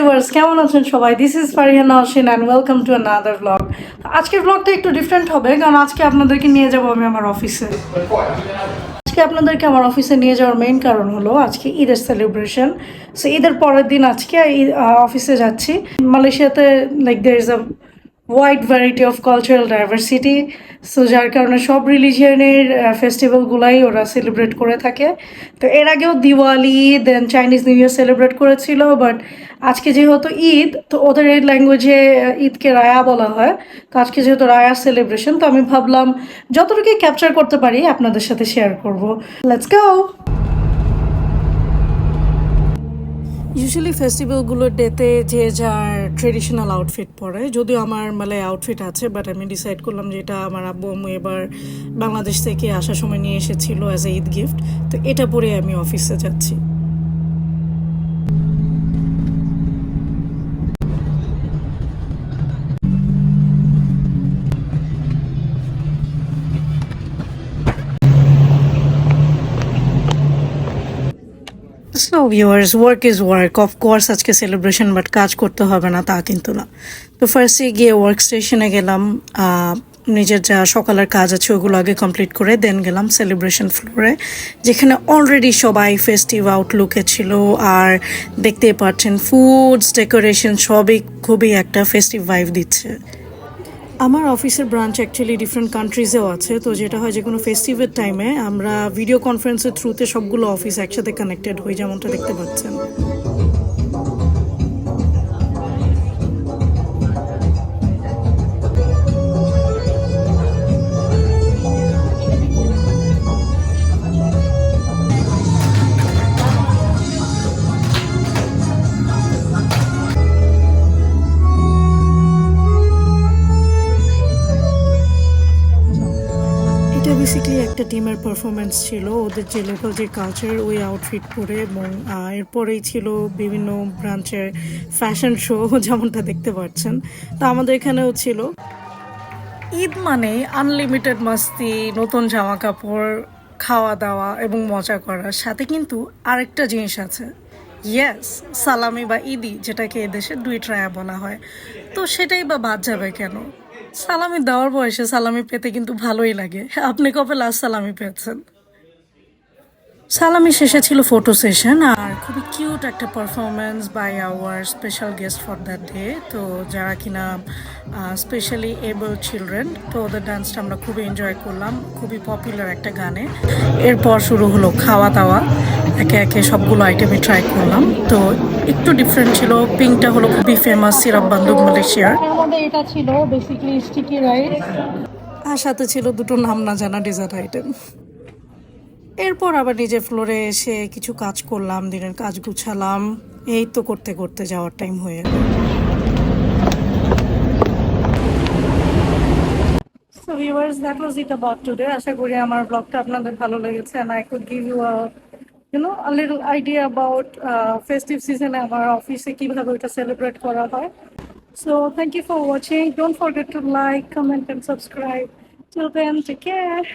Viewers কেমন আছেন সবাই? This is Farihana Ashwin and welcome to another blog. আজকের ব্লগটা একটু ডিফারেন্ট হবে কারণ আজকে আপনাদেরকে নিয়ে যাব আমি আমার অফিসে। আজকে আপনাদেরকে আমার অফিসে নিয়ে যাওয়ার মেইন কারণ হলো আজকে ঈদের সেলিব্রেশন। সো ঈদের পরের দিন আজকে অফিসে যাচ্ছি। মালয়েশিয়াতে like there is a wide variety of cultural diversity, so যার কারণে সব রিলিজিয়নের ফেস্টিভ্যালগুলাই ওরা সেলিব্রেট করে থাকে। তো এর আগেও দিওয়ালি দেন চাইনিজ নিউ ইয়ার সেলিব্রেট করেছিল, বাট আজকে যেহেতু ঈদ তো ওদের এই ল্যাঙ্গুয়েজে ঈদকে রায়া বলা হয়। তো আজকে যেহেতু রায়া সেলিব্রেশন, তো আমি ভাবলাম যতটুকুই ক্যাপচার করতে পারি আপনাদের সাথে শেয়ার করব। Let's go. ইউজুয়ালি ফেস্টিভ্যালগুলোর ডেতে যে যার ট্রেডিশনাল আউটফিট পরে, যদিও আমার মালয় আউটফিট আছে, বাট আমি ডিসাইড করলাম যে এটা আমার আব্বু আম্মু এবার বাংলাদেশ থেকে আসার সময় নিয়ে এসেছিল অ্যাজ এ ঈদ গিফট, তো এটা পরে আমি অফিসে যাচ্ছি। So viewers, work is work, of course আজকে সেলিব্রেশন, বাট কাজ করতে হবে না তা কিন্তু না। তো ফার্স্টে গিয়ে ওয়ার্ক স্টেশনে গেলাম, নিজের যা সকালের কাজ আছে ওগুলো আগে কমপ্লিট করে দেন গেলাম সেলিব্রেশন ফ্লোরে, যেখানে অলরেডি সবাই ফেস্টিভ আউটলুকে ছিল। আর দেখতেই পাচ্ছেন ফুডস ডেকোরেশন সবই খুবই একটা ফেস্টিভ ভাইব দিচ্ছে। আমার অফিসের ব্রাঞ্চ অ্যাকচুয়ালি ডিফারেন্ট কান্ট্রিজেও আছে, তো যেটা হয় যে কোনো ফেস্টিভের টাইমে আমরা ভিডিও কনফারেন্সের থ্রুতে সবগুলো অফিস একসাথে কানেক্টেড হই, যেমনটা দেখতে পাচ্ছেন। এটা বেসিক্যালি একটা টিমের পারফরমেন্স ছিল, ওদের যে লোকাল যে কালচার ওই আউটফিট পরে, এবং এরপরেই ছিল বিভিন্ন ব্রাঞ্চের ফ্যাশন শো যেমনটা দেখতে পাচ্ছেন। তো আমাদের এখানেও ছিল। ঈদ মানে আনলিমিটেড মাস্তি, নতুন জামা কাপড়, খাওয়া দাওয়া এবং মজা করার সাথে কিন্তু আরেকটা জিনিস আছে, ইয়েস, সালামি বা ঈদি, যেটাকে এদেশে দুই ট্রায়া বলা হয়। তো সেটাই বা বাদ যাবে কেন? সালামি দেওয়ার বয়সে সালামি পেতে কিন্তু ভালোই লাগে। আপনি কবে লাস্ট সালামি পেয়েছেন? সালামি শেষে ছিল ফটো সেশন আর খুবই কিউট একটা performance by our special guest for that day. তো যারা কিনা স্পেশালি এবল চিলড্রেন, তো ওদের ডান্সটা আমরা খুবই এনজয় করলাম, খুবই পপুলার একটা গানে। এরপর শুরু হলো খাওয়া দাওয়া, একে একে সবগুলো আইটেমই ট্রাই করলাম। তো একটু ডিফারেন্ট ছিল, পিঙ্কটা হলো খুবই ফেমাস সিরাপ বান্দুক মালয়েশিয়ার। আমাদের এটা ছিল বেসিক্যালি স্টিকি রাইস, আর সাথে ছিল দুটো নাম না জানা ডেজার্ট আইটেম। এরপর আবার নিজের ফ্লোরে এসে কিছু কাজ করলাম, দিনের কাজ গুছালাম, এই তো করতে করতে যাওয়ার টাইম হয়ে গেল। So viewers, that was it about today. আশা করি আমার ব্লগটা আপনাদের ভালো লেগেছে and I could give you a little idea about festive season আমার অফিসে কিভাবে ওটা সেলিব্রেট করা হয়. So thank you for watching. Don't forget to like, comment and subscribe. Till then, take care.